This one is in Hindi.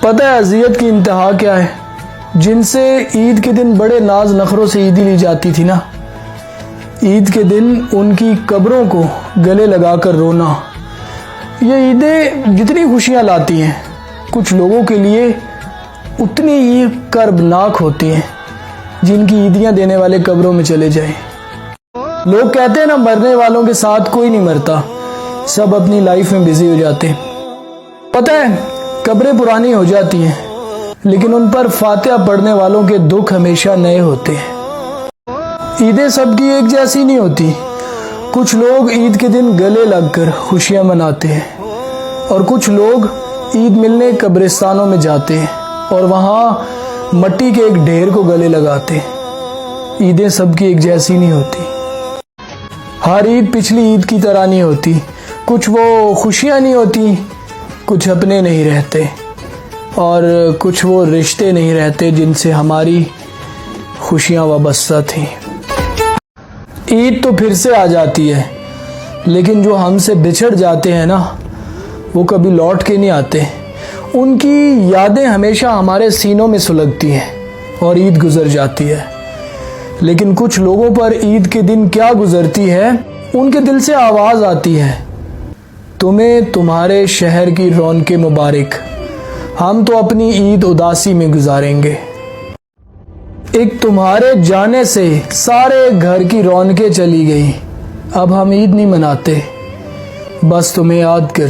पता है अजियत की इंतहा क्या है? जिनसे ईद के दिन बड़े नाज नखरों से ईदी ली जाती थी ना, ईद के दिन उनकी कब्रों को गले लगाकर रोना। ये ईदें जितनी खुशियाँ लाती हैं, कुछ लोगों के लिए उतनी ही कर्बनाक होती हैं जिनकी ईदियाँ देने वाले कब्रों में चले जाएं। लोग कहते हैं ना, मरने वालों के साथ कोई नहीं मरता, सब अपनी लाइफ में बिजी हो जाते हैं। पता है, कब्रें पुरानी हो जाती हैं, लेकिन उन पर फातिहा पढ़ने वालों के दुख हमेशा नए होते हैं। ईदें सबकी एक जैसी नहीं होती। कुछ लोग ईद के दिन गले लगकर खुशियां मनाते हैं और कुछ लोग ईद मिलने कब्रिस्तानों में जाते हैं और वहां मट्टी के एक ढेर को गले लगाते हैं। ईदें सबकी एक जैसी नहीं होती। हर ईद पिछली ईद की तरह नहीं होती। कुछ वो खुशियां नहीं होती, कुछ अपने नहीं रहते और कुछ वो रिश्ते नहीं रहते जिनसे हमारी खुशियां वाबस्ता थी। ईद तो फिर से आ जाती है, लेकिन जो हमसे बिछड़ जाते हैं ना, वो कभी लौट के नहीं आते। उनकी यादें हमेशा हमारे सीनों में सुलगती हैं और ईद गुजर जाती है। लेकिन कुछ लोगों पर ईद के दिन क्या गुजरती है, उनके दिल से आवाज़ आती है, तुम्हें तुम्हारे शहर की रौनकें मुबारक, हम तो अपनी ईद उदासी में गुजारेंगे। एक तुम्हारे जाने से सारे घर की रौनकें चली गई, अब हम ईद नहीं मनाते, बस तुम्हें याद कर